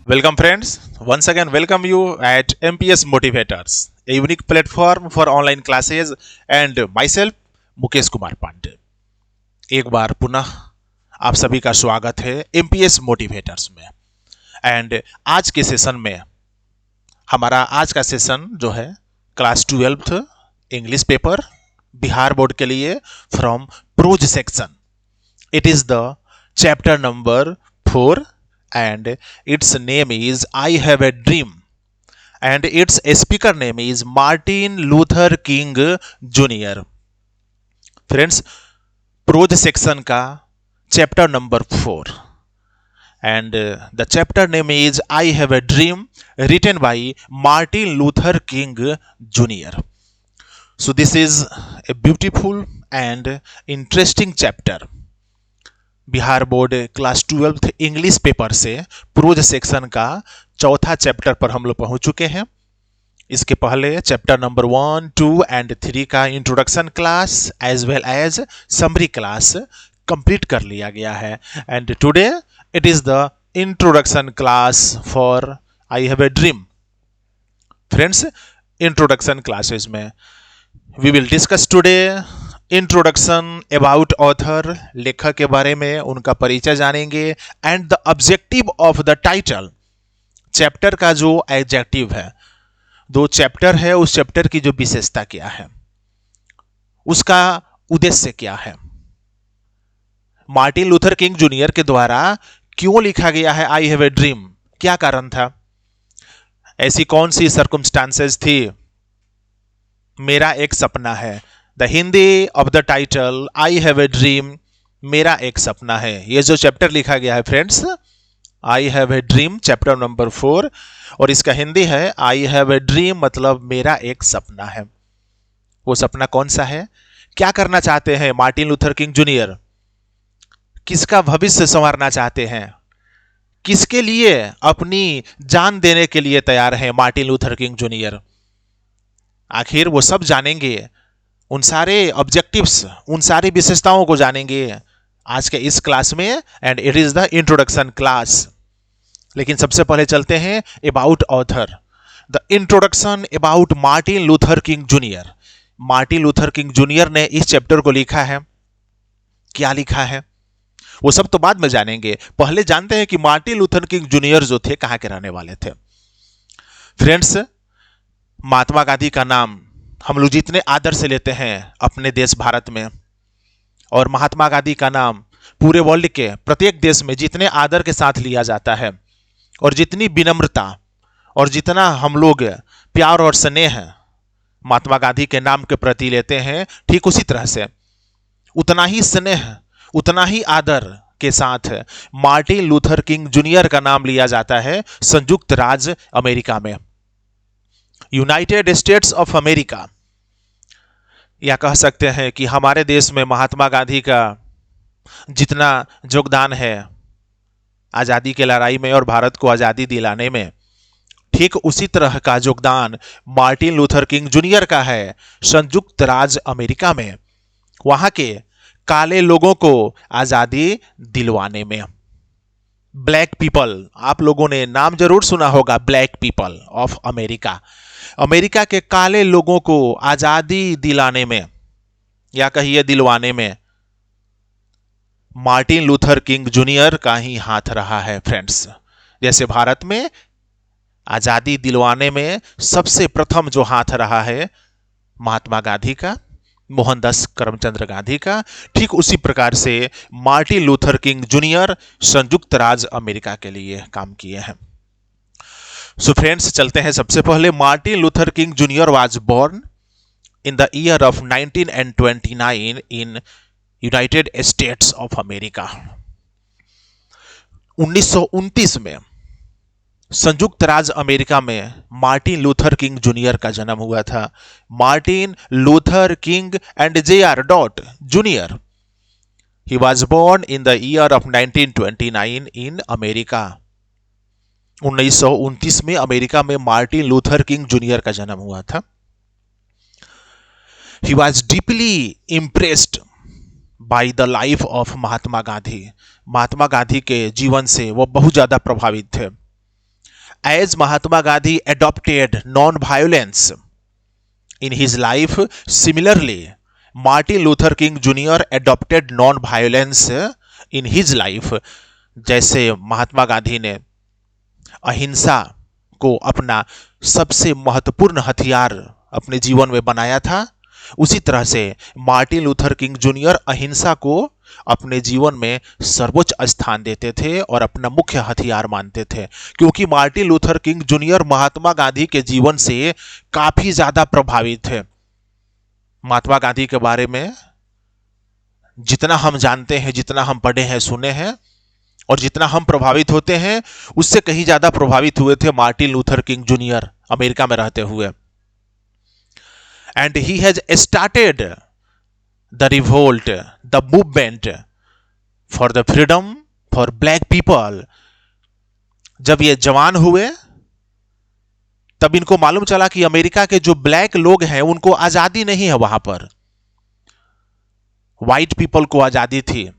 Welcome, friends. Once again, welcome you at MPS Motivators, a unique platform for online classes, and myself, Mukesh Kumar Pandey. एक बार पुनः आप सभी का स्वागत है MPS मोटिवेटर्स में। एंड आज के सेशन में हमारा आज का सेशन जो है class 12th English paper Bihar board के लिए from pros section. It is the chapter number 4 and its name is I Have a Dream and its speaker name is Martin Luther King Jr. Friends, pros section का chapter number 4 and the chapter name is I Have a Dream written by Martin Luther King Jr. So this is a beautiful and interesting chapter. Bihar board class 12th English paper से pros section का चौथा chapter पर हम लोग पहुंच चुके हैं। इसके पहले चैप्टर नंबर 1, 2 एंड 3 का introduction class as well as summary class complete कर लिया गया है। And today it is the introduction class for I have a dream. Friends, introduction classes में we will discuss today introduction about author, लेखक के बारे में उनका परिचय जानेंगे, and the objective of the title, chapter का जो एडजेक्टिव है, दो चैप्टर है उस चैप्टर की जो विशेषता क्या है, उसका उद्देश्य क्या है, मार्टिन लूथर किंग जूनियर के द्वारा क्यों लिखा गया है आई हैव ए ड्रीम, क्या कारण था, ऐसी कौन सी सर्कमस्टांसेस थी, मेरा एक सपना है। The Hindi of the title I have a dream, मेरा एक सपना है। ये जो चैप्टर लिखा गया है friends, I have a dream chapter number 4, और इसका हिंदी है आई हैव ए ड्रीम मतलब मेरा एक सपना है। वो सपना कौन सा है, क्या करना चाहते हैं मार्टिन लूथर किंग जूनियर, किसका भविष्य संवारना चाहते हैं, किसके लिए अपनी जान देने के लिए तैयार है मार्टिन लूथर किंग जूनियर, आखिर वो सब जानेंगे। उन सारे ऑब्जेक्टिव्स, उन सारी विशेषताओं को जानेंगे आज के इस क्लास में, and it is the introduction class. लेकिन सबसे पहले चलते हैं about author, the introduction about Martin Luther King junior. Martin Luther King junior ने इस चैप्टर को लिखा है, क्या लिखा है वो सब तो बाद में जानेंगे। पहले जानते हैं कि मार्टिन लूथर किंग जूनियर जो थे कहां के रहने वाले थे। फ्रेंड्स, महात्मा गांधी का नाम हम लोग जितने आदर से लेते हैं अपने देश भारत में, और महात्मा गांधी का नाम पूरे वर्ल्ड के प्रत्येक देश में जितने आदर के साथ लिया जाता है, और जितनी विनम्रता और जितना हम लोग प्यार और स्नेह महात्मा गांधी के नाम के प्रति लेते हैं, ठीक उसी तरह से उतना ही स्नेह, उतना ही आदर के साथ मार्टिन लूथर किंग जूनियर का नाम लिया जाता है संयुक्त राज्य अमेरिका में, यूनाइटेड स्टेट्स ऑफ अमेरिका। या कह सकते हैं कि हमारे देश में महात्मा गांधी का जितना योगदान है आजादी की लड़ाई में और भारत को आजादी दिलाने में, ठीक उसी तरह का योगदान मार्टिन लूथर किंग जूनियर का है संयुक्त राज्य अमेरिका में, वहां के काले लोगों को आजादी दिलवाने में। ब्लैक पीपल, आप लोगों ने नाम जरूर सुना होगा, black people of America, America के काले लोगों को आजादी दिलाने में या कहिए दिलवाने में मार्टिन लूथर किंग जूनियर का ही हाथ रहा है। फ्रेंड्स, जैसे भारत में आजादी दिलवाने में सबसे प्रथम जो हाथ रहा है महात्मा गांधी का, मोहनदास करमचंद गांधी का, ठीक उसी प्रकार से मार्टिन लूथर किंग जूनियर संयुक्त राज्य अमेरिका के लिए काम किए हैं। सो फ्रेंड्स, चलते हैं सबसे पहले। Martin Luther King Junior was born in the year of 1929 in United States of America. 1929 में संयुक्त राज्य अमेरिका में मार्टिन लूथर किंग जूनियर का जन्म हुआ था। Martin Luther King and J R. Junior, he was born in the year of 1929 in America. 1929 में America में मार्टिन लूथर किंग जूनियर का जन्म हुआ था। He was deeply impressed by the life of Mahatma Gandhi. Mahatma Gandhi के जीवन से वो बहुत ज्यादा प्रभावित थे। As Mahatma Gandhi adopted non-violence in his life, similarly, Martin Luther King Jr. adopted non-violence in his life. जैसे महात्मा गांधी ने अहिंसा को अपना सबसे महत्वपूर्ण हथियार अपने जीवन में बनाया था, उसी तरह से मार्टिन लूथर किंग जूनियर अहिंसा को अपने जीवन में सर्वोच्च स्थान देते थे और अपना मुख्य हथियार मानते थे, क्योंकि मार्टिन लूथर किंग जूनियर महात्मा गांधी के जीवन से काफी ज्यादा प्रभावित थे। महात्मा गांधी के बारे में जितना हम जानते हैं, जितना हम पढ़े हैं, सुने हैं और जितना हम प्रभावित होते हैं, उससे कहीं ज्यादा प्रभावित हुए थे Martin Luther King junior America में रहते हुए। And he has started the revolt, the movement for the freedom for black people. जब ये जवान हुए तब इनको मालूम चला कि अमेरिका के जो ब्लैक लोग हैं उनको आजादी नहीं है, वहां पर व्हाइट पीपल को आजादी थी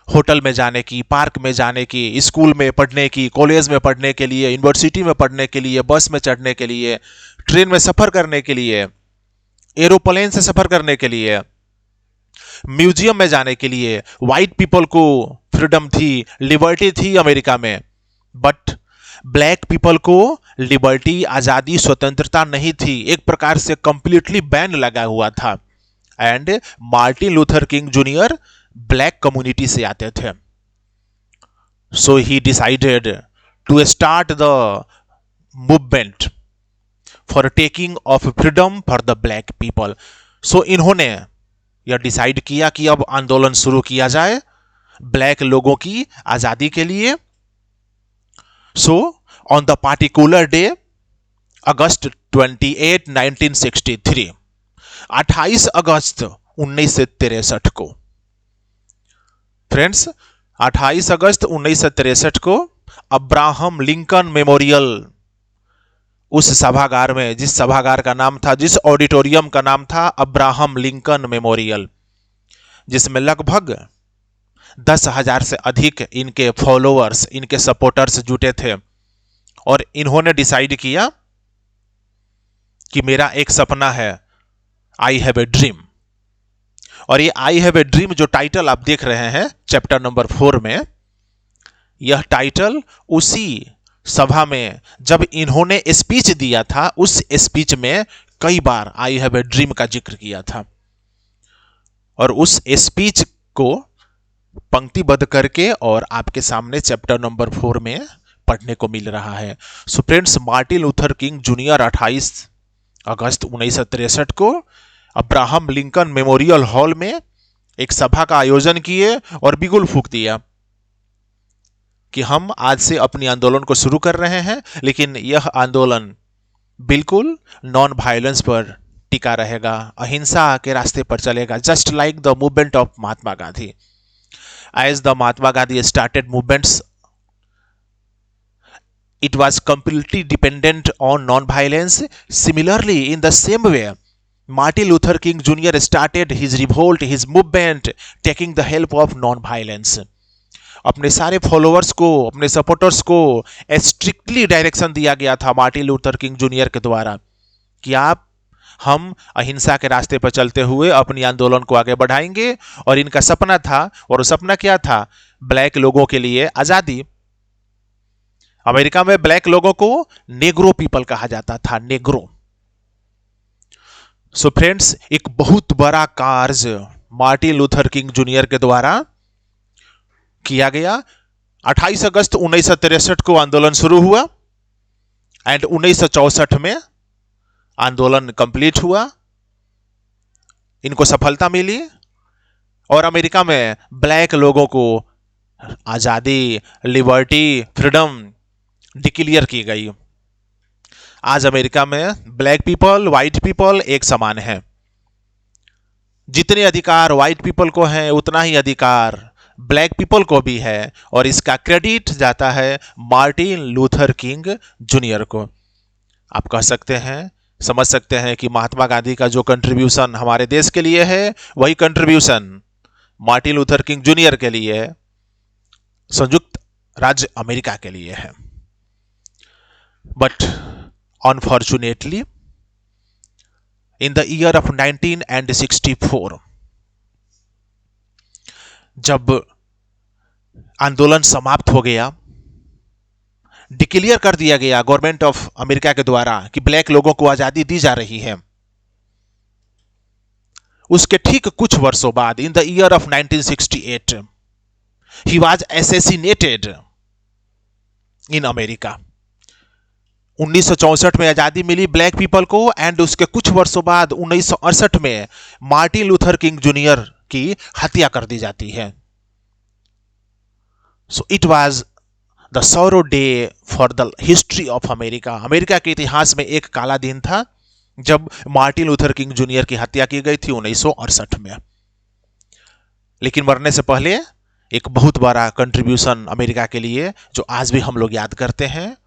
होटल में जाने की, पार्क में जाने की, स्कूल में पढ़ने की, कॉलेज में पढ़ने के लिए, यूनिवर्सिटी में पढ़ने के लिए, बस में चढ़ने के लिए, ट्रेन में सफर करने के लिए, एरोप्लेन से सफर करने के लिए, म्यूजियम में जाने के लिए। व्हाइट पीपल को फ्रीडम थी, लिबर्टी थी अमेरिका में, बट ब्लैक पीपल को लिबर्टी, आजादी, स्वतंत्रता नहीं थी। एक प्रकार से कंप्लीटली बैन लगा हुआ था। And Martin Luther King junior black community से आते थे, so he decided to start the movement for taking of freedom for the black people. So इन्होंने यह डिसाइड किया कि अब आंदोलन शुरू किया जाए ब्लैक लोगों की आजादी के लिए। So on the particular day August 28, 1963, 28 अगस्त 1963 को, फ्रेंड्स 28 अगस्त 1963 को अब्राहम लिंकन मेमोरियल, उस सभागार में, जिस सभागार का नाम था, जिस ऑडिटोरियम का नाम था अब्राहम लिंकन मेमोरियल, जिसमें लगभग 10,000 से अधिक इनके फॉलोअर्स, इनके सपोर्टर्स जुटे थे। और इन्होंने डिसाइड किया कि मेरा एक सपना है, आई हैव ए ड्रीम। और ये आई हैव ए ड्रीम जो टाइटल आप देख रहे हैं चैप्टर नंबर 4 में, यह टाइटल उसी सभा में जब इन्होंने स्पीच दिया था, उस स्पीच में कई बार आई हैव ए ड्रीम का जिक्र किया था। और उस स्पीच को पंक्तिबद्ध करके और आपके सामने चैप्टर नंबर 4 में पढ़ने को मिल रहा है। So friends, Martin Luther King junior 28 अगस्त 1963 को अब्राहम लिंकन मेमोरियल हॉल में एक सभा का आयोजन किए और बिगुल फूंक दिया कि हम आज से अपनी आंदोलन को शुरू कर रहे हैं, लेकिन यह आंदोलन बिल्कुल नॉन वायलेंस पर टिका रहेगा, अहिंसा के रास्ते पर चलेगा, just like the movement of Mahatma Gandhi. As the Mahatma Gandhi started movements, it was completely dependent on non-violence. Similarly, in the same way, Martin Luther King Jr. started his revolt, his movement, taking the help of non-violence. अपने सारे followers को, अपने supporters को strictly direction दिया गया था Martin Luther King junior के द्वारा कि हम अहिंसा के रास्ते पर चलते हुए अपनी आंदोलन को आगे बढ़ाएंगे। और इनका सपना था, और वो सपना क्या था? ब्लैक लोगों के लिए आजादी। अमेरिका में ब्लैक लोगों को नेग्रो पीपल कहा जाता था, नेग्रो। सो फ्रेंड्स, एक बहुत बड़ा कार्य मार्टिन लूथर किंग जूनियर के द्वारा किया गया। 28 अगस्त 1963 को आंदोलन शुरू हुआ एंड 1964 में आंदोलन कंप्लीट हुआ, इनको सफलता मिली और अमेरिका में ब्लैक लोगों को आजादी, लिबर्टी, फ्रीडम डिक्लेयर की गई। आज अमेरिका में ब्लैक पीपल, व्हाइट पीपल एक समान है। जितने अधिकार व्हाइट पीपल को हैं, उतना ही अधिकार ब्लैक पीपल को भी है, और इसका क्रेडिट जाता है मार्टिन लूथर किंग जूनियर को। आप कह सकते हैं, समझ सकते हैं कि महात्मा गांधी का जो कंट्रीब्यूशन हमारे देश के लिए है, वही contribution Martin Luther King junior के लिए संयुक्त राज्य अमेरिका के लिए है। But unfortunately, in the year of 1964, जब आंदोलन समाप्त हो गया, डिक्लेयर कर दिया गया गवर्नमेंट ऑफ अमेरिका के द्वारा कि ब्लैक लोगों को आजादी दी जा रही है, उसके ठीक कुछ वर्षों बाद, इन the year of 1968, he was assassinated in America. 1964 में आजादी मिली ब्लैक पीपल को, एंड उसके कुछ वर्षों बाद 1968 में मार्टिन लूथर किंग जूनियर की हत्या कर दी जाती है। So it was the sorrow day for the history of America. America के इतिहास में एक काला दिन था जब मार्टिन लूथर किंग जूनियर की हत्या की गई थी 1968 में। लेकिन मरने से पहले एक बहुत बड़ा कंट्रीब्यूशन अमेरिका के लिए जो आज भी हम लोग याद करते हैं।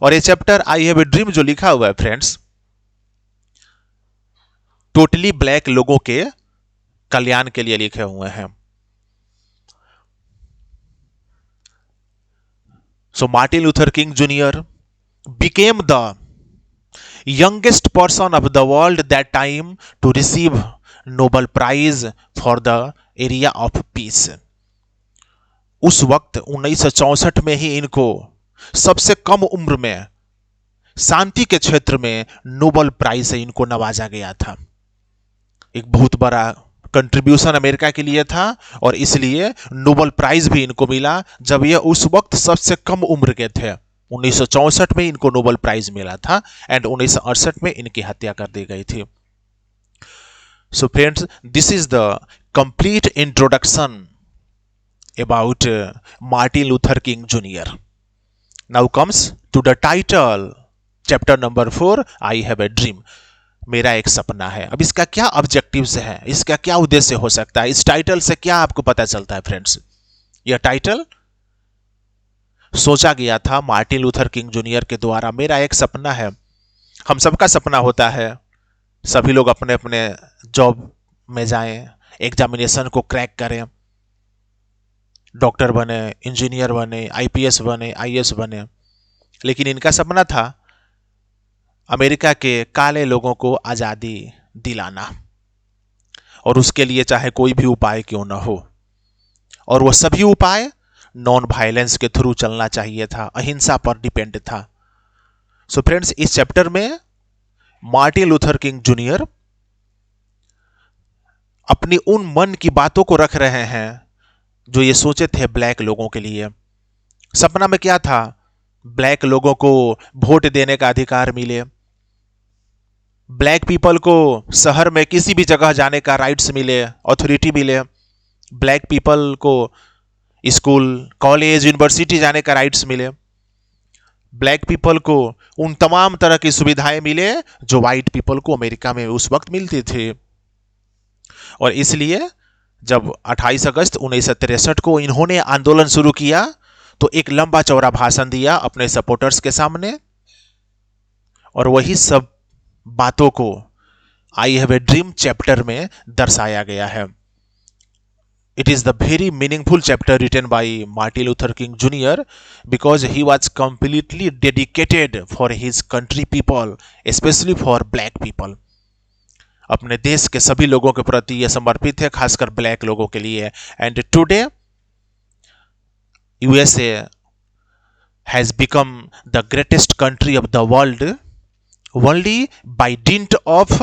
और ये chapter I have a dream जो लिखा हुआ है फ्रेंड्स, टोटली ब्लैक लोगों के कल्याण के लिए लिखे हुए हैं। So Martin Luther King junior became the youngest person of the world that time to receive Nobel Prize for the area of peace। उस वक्त 1964 में ही इनको सबसे कम उम्र में शांति के क्षेत्र में नोबेल प्राइज से इनको नवाजा गया था। एक बहुत बड़ा कंट्रीब्यूशन अमेरिका के लिए था और इसलिए नोबेल प्राइज भी इनको मिला जब ये उस वक्त सबसे कम उम्र के थे। 1964 में इनको नोबेल प्राइज मिला था एंड 1968 में इनकी हत्या कर दी गई थी। So friends, this is the complete introduction about Martin Luther King Junior. Now comes to the title, chapter number 4, I have a dream, मेरा एक सपना है। अब इसका क्या ऑब्जेक्टिव्स है, इसका क्या उद्देश्य हो सकता है, इस टाइटल से क्या आपको पता चलता है फ्रेंड्स? यह टाइटल सोचा गया था मार्टिन लूथर किंग जूनियर के द्वारा। मेरा एक सपना है, हम सबका सपना होता है, सभी लोग अपने अपने जॉब में जाएं, एग्जामिनेशन को क्रैक करें, डॉक्टर बने, इंजीनियर बने, आईपीएस बने, आईएएस बने। लेकिन इनका सपना था अमेरिका के काले लोगों को आजादी दिलाना, और उसके लिए चाहे कोई भी उपाय क्यों ना हो, और वो सभी उपाय नॉन वायलेंस के थ्रू चलना चाहिए था, अहिंसा पर डिपेंड था। सो फ्रेंड्स, इस चैप्टर में मार्टिन लूथर किंग जूनियर अपनी उन मन की बातों को रख रहे हैं जो ये सोचे थे ब्लैक लोगों के लिए। सपना में क्या था? ब्लैक लोगों को वोट देने का अधिकार मिले, ब्लैक पीपल को शहर में किसी भी जगह जाने का राइट्स मिले, अथॉरिटी मिले, ब्लैक पीपल को स्कूल, कॉलेज, यूनिवर्सिटी जाने का राइट्स मिले, ब्लैक पीपल को उन तमाम तरह की सुविधाएं मिले जो व्हाइट पीपल को अमेरिका में उस वक्त मिलती थी। और इसलिए जब 28 अगस्त 1963 को इन्होंने आंदोलन शुरू किया तो एक लंबा चौड़ा भाषण दिया अपने सपोर्टर्स के सामने, और वही सब बातों को आई हैव ए ड्रीम चैप्टर में दर्शाया गया है। It is the very meaningful chapter written by Martin Luther King Jr. because he was completely dedicated for his country people, especially for black people. अपने देश के सभी लोगों के प्रति यह समर्पित है, खासकर ब्लैक लोगों के लिए। And today USA has become the greatest country of the world only by dint of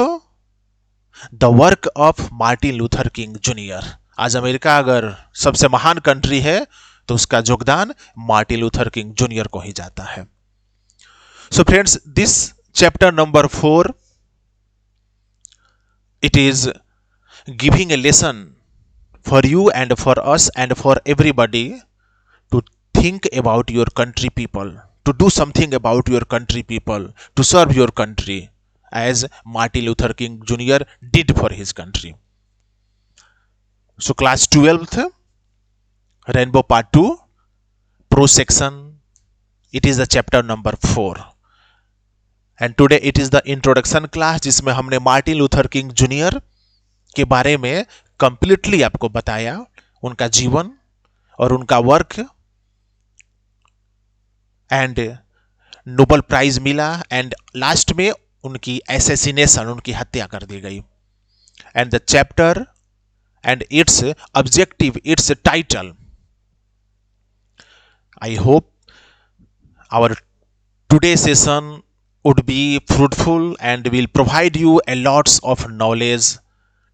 the work of Martin Luther King Jr. आज अमेरिका अगर सबसे महान कंट्री है तो उसका योगदान मार्टिन लूथर किंग जूनियर को ही जाता है। So friends, this chapter number 4, it is giving a lesson for you and for us and for everybody to think about your country people, to do something about your country people, to serve your country as Martin Luther King Junior did for his country. So class 12th, Rainbow Part 2, Pro section, it is the chapter number 4. And today it is the introduction class जिसमें हमने Martin Luther King junior के बारे में completely आपको बताया, उनका जीवन और उनका वर्क, एंड नोबेल प्राइज मिला एंड लास्ट में उनकी एसेसिनेशन, उनकी हत्या कर दी गई। And the chapter and its objective, its title. I hope our today's session would be fruitful and will provide you a lots of knowledge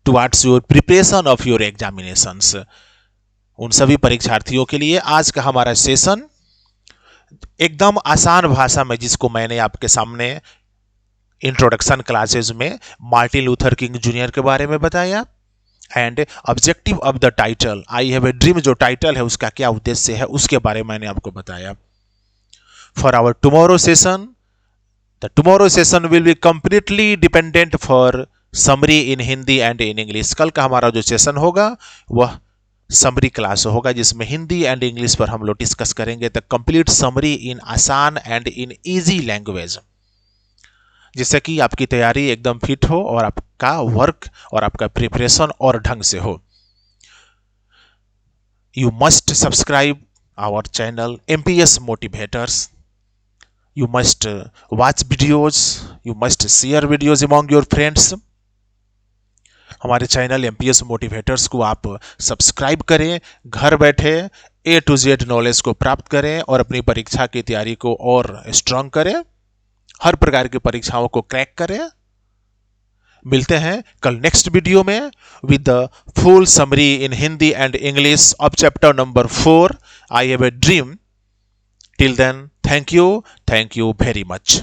towards your preparation of your examinations. उन सभी परीक्षार्थियों के लिए आज का हमारा सेशन एकदम आसान भाषा में, जिसको मैंने आपके सामने इंट्रोडक्शन क्लासेस में मार्टिन लूथर किंग जूनियर के बारे में बताया, and objective of the title, I have a dream, जो टाइटल है उसका क्या उद्देश्य है उसके बारे में मैंने आपको बताया। For our tomorrow session, the tomorrow session will be completely dependent for summary in Hindi and in English. कल का हमारा जो सेशन होगा वह समरी क्लास होगा, जिसमें हिंदी एंड इंग्लिश पर हम लोग डिस्कस करेंगे द कंप्लीट समरी इन आसान एंड इन ईजी लैंग्वेज, जिससे कि आपकी तैयारी एकदम फिट हो और आपका वर्क और आपका प्रिपरेशन और ढंग से हो। You must subscribe our channel MPS motivators, you must watch videos, you must share videos among your friends. हमारे चैनल MPS मोटिवेटर्स को आप सब्सक्राइब करें, घर बैठे A to Z नॉलेज को प्राप्त करें और अपनी परीक्षा की तैयारी को और स्ट्रांग करें, हर प्रकार की परीक्षाओं को क्रैक करें। मिलते हैं कल नेक्स्ट वीडियो में with the full summary in Hindi and English of chapter number 4 I have a dream. Till then, thank you very much.